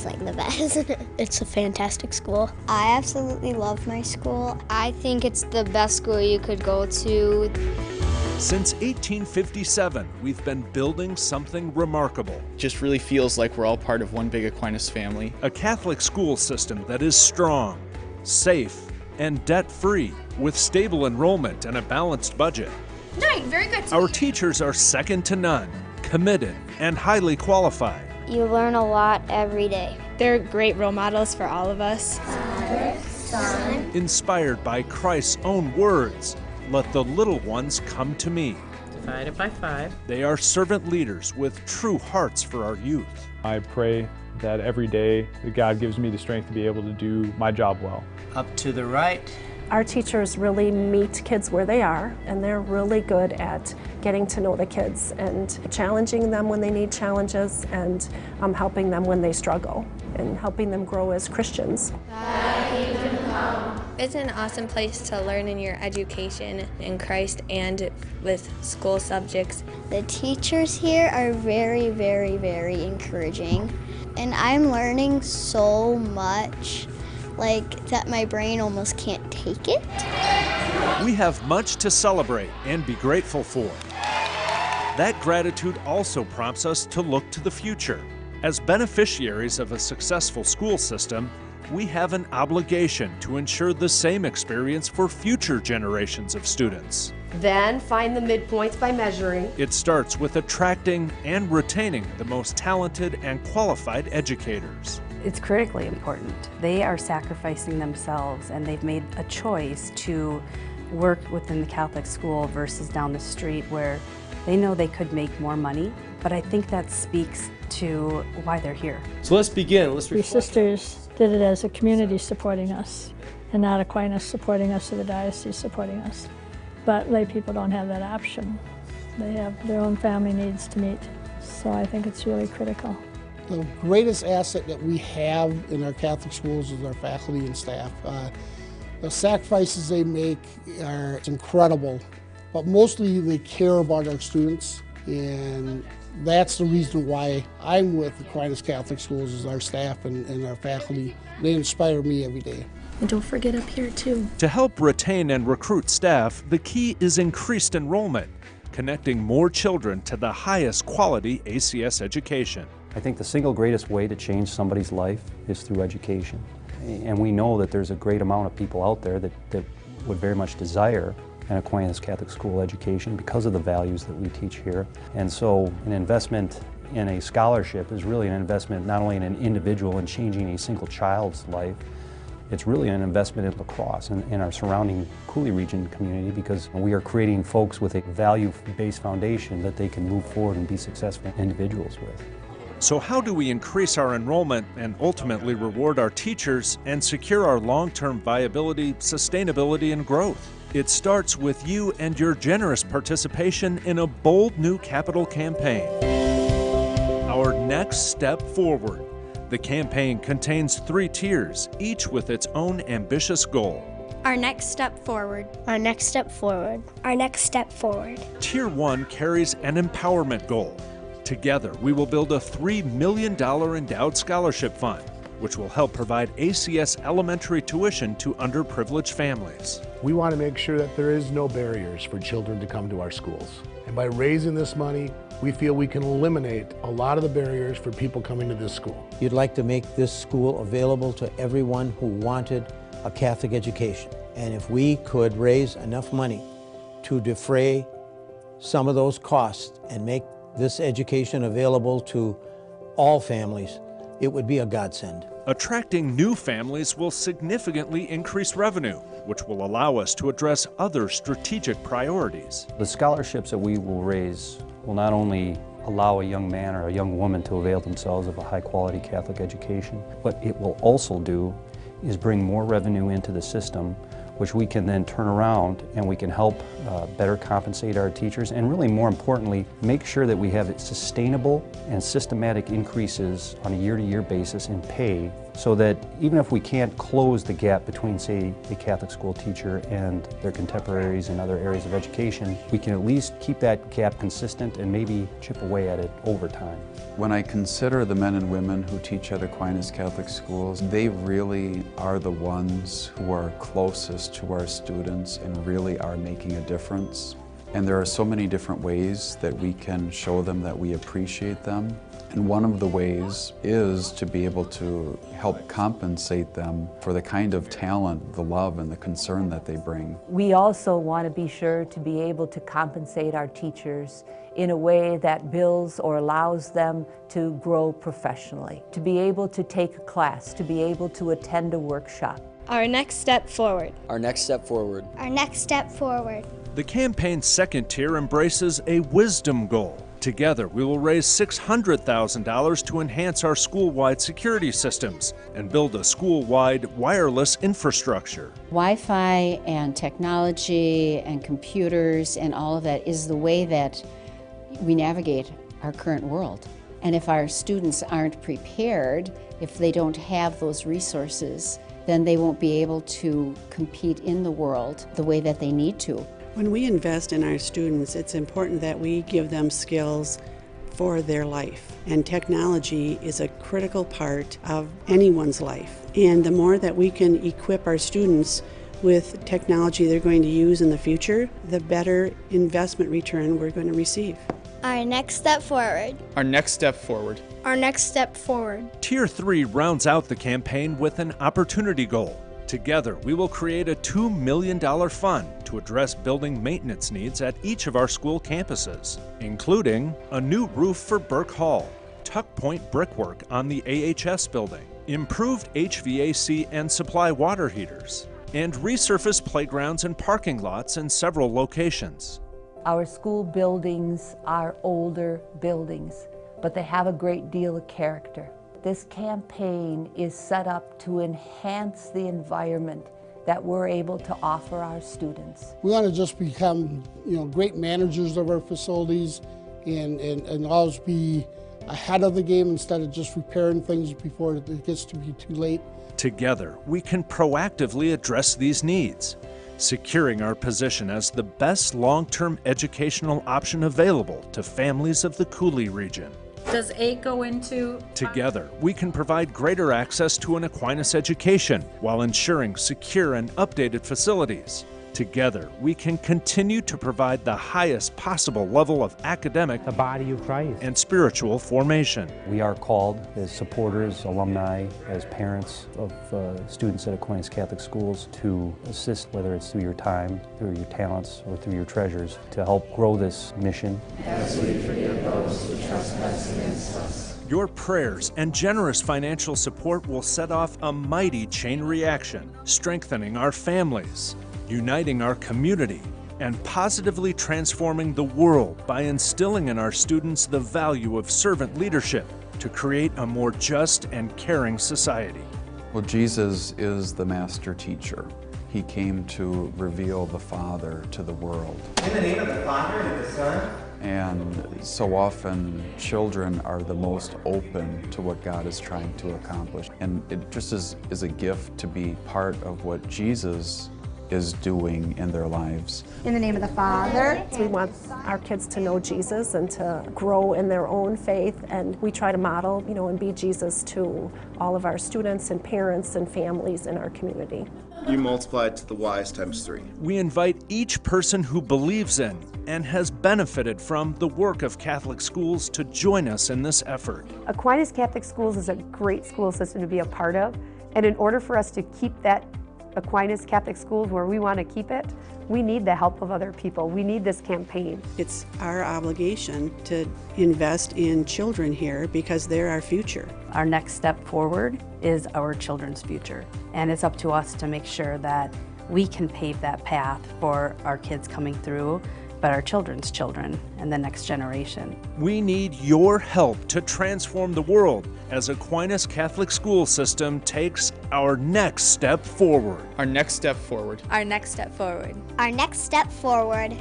It's like the best. It's a fantastic school. I absolutely love my school. I think it's the best school you could go to. Since 1857, we've been building something remarkable. Just really feels like we're all part of one big Aquinas family. A Catholic school system that is strong, safe, and debt-free, with stable enrollment and a balanced budget. 9, very good. Our teachers are second to none, committed, and highly qualified. You learn a lot every day. They're great role models for all of us. Father, Son. Inspired by Christ's own words, "Let the little ones come to me." Divided by 5. They are servant leaders with true hearts for our youth. I pray that every day that God gives me the strength to be able to do my job well. Up to the right. Our teachers really meet kids where they are, and they're really good at getting to know the kids and challenging them when they need challenges, and helping them when they struggle, and helping them grow as Christians. It's an awesome place to learn in your education in Christ and with school subjects. The teachers here are very, very, very encouraging. And I'm learning so much, like, that my brain almost can't take it. We have much to celebrate and be grateful for. That gratitude also prompts us to look to the future. As beneficiaries of a successful school system, we have an obligation to ensure the same experience for future generations of students. Then find the midpoints by measuring. It starts with attracting and retaining the most talented and qualified educators. It's critically important. They are sacrificing themselves, and they've made a choice to work within the Catholic school versus down the street where they know they could make more money, but I think that speaks to why they're here. So let's begin. Let's We sisters did it as a community supporting us, and not Aquinas supporting us or the diocese supporting us. But lay people don't have that option. They have their own family needs to meet. So I think it's really critical. The greatest asset that we have in our Catholic schools is our faculty and staff. The sacrifices they make are incredible, but mostly they care about our students, and that's the reason why I'm with Aquinas Catholic Schools, is our staff and our faculty. They inspire me every day. And don't forget up here too. To help retain and recruit staff, the key is increased enrollment, connecting more children to the highest quality ACS education. I think the single greatest way to change somebody's life is through education. And we know that there's a great amount of people out there that would very much desire an Aquinas Catholic school education because of the values that we teach here. And so an investment in a scholarship is really an investment not only in an individual and changing a single child's life, it's really an investment in La Crosse and in our surrounding Cooley region community, because we are creating folks with a value-based foundation that they can move forward and be successful individuals with. So how do we increase our enrollment and ultimately reward our teachers and secure our long-term viability, sustainability, and growth? It starts with you and your generous participation in a bold new capital campaign. Our next step forward. The campaign contains 3 tiers, each with its own ambitious goal. Our next step forward. Our next step forward. Our next step forward. Tier 1 carries an empowerment goal. Together, we will build a $3 million endowed scholarship fund, which will help provide ACS elementary tuition to underprivileged families. We want to make sure that there is no barriers for children to come to our schools. And by raising this money, we feel we can eliminate a lot of the barriers for people coming to this school. You'd like to make this school available to everyone who wanted a Catholic education. And if we could raise enough money to defray some of those costs and make this education available to all families, it would be a godsend. Attracting new families will significantly increase revenue, which will allow us to address other strategic priorities. The scholarships that we will raise will not only allow a young man or a young woman to avail themselves of a high-quality Catholic education, what it will also do is bring more revenue into the system, which we can then turn around and we can help better compensate our teachers, and really more importantly, make sure that we have sustainable and systematic increases on a year-to-year basis in pay so that even if we can't close the gap between, say, a Catholic school teacher and their contemporaries in other areas of education, we can at least keep that gap consistent and maybe chip away at it over time. When I consider the men and women who teach at Aquinas Catholic schools, they really are the ones who are closest to our students and really are making a difference. And there are so many different ways that we can show them that we appreciate them. And one of the ways is to be able to help compensate them for the kind of talent, the love, and the concern that they bring. We also want to be sure to be able to compensate our teachers in a way that builds or allows them to grow professionally, to be able to take a class, to be able to attend a workshop. Our next step forward. Our next step forward. Our next step forward. The campaign's second tier embraces a wisdom goal. Together, we will raise $600,000 to enhance our school-wide security systems and build a school-wide wireless infrastructure. Wi-Fi and technology and computers and all of that is the way that we navigate our current world. And if our students aren't prepared, if they don't have those resources, then they won't be able to compete in the world the way that they need to. When we invest in our students, it's important that we give them skills for their life. And technology is a critical part of anyone's life. And the more that we can equip our students with technology they're going to use in the future, the better investment return we're going to receive. Our next step forward. Our next step forward. Our next step forward. Tier 3 rounds out the campaign with an opportunity goal. Together, we will create a $2 million fund to address building maintenance needs at each of our school campuses, including a new roof for Burke Hall, tuck point brickwork on the AHS building, improved HVAC and supply water heaters, and resurface playgrounds and parking lots in several locations. Our school buildings are older buildings, but they have a great deal of character. This campaign is set up to enhance the environment that we're able to offer our students. We want to just become, great managers of our facilities and always be ahead of the game instead of just repairing things before it gets to be too late. Together, we can proactively address these needs, securing our position as the best long-term educational option available to families of the Cooley region. Does 8 go into? Together, we can provide greater access to an Aquinas education while ensuring secure and updated facilities. Together, we can continue to provide the highest possible level of academic, the body of Christ, and spiritual formation. We are called as supporters, alumni, as parents of students at Aquinas Catholic schools to assist, whether it's through your time, through your talents, or through your treasures, to help grow this mission. As we forgive those who trespass against us. Your prayers and generous financial support will set off a mighty chain reaction, strengthening our families, uniting our community, and positively transforming the world by instilling in our students the value of servant leadership to create a more just and caring society. Well, Jesus is the master teacher. He came to reveal the Father to the world. In the name of the Father, and of the Son. And so often children are the most open to what God is trying to accomplish. And it just is a gift to be part of what Jesus is doing in their lives. In the name of the Father. We want our kids to know Jesus and to grow in their own faith, and we try to model, and be Jesus to all of our students and parents and families in our community. You multiply it to the Y's times 3. We invite each person who believes in and has benefited from the work of Catholic schools to join us in this effort. Aquinas Catholic Schools is a great school system to be a part of, and in order for us to keep that Aquinas Catholic Schools where we want to keep it, we need the help of other people. We need this campaign. It's our obligation to invest in children here because they're our future. Our next step forward is our children's future, and it's up to us to make sure that we can pave that path for our kids coming through, but our children's children and the next generation. We need your help to transform the world as Aquinas Catholic School System takes our next step forward. Our next step forward. Our next step forward. Our next step forward.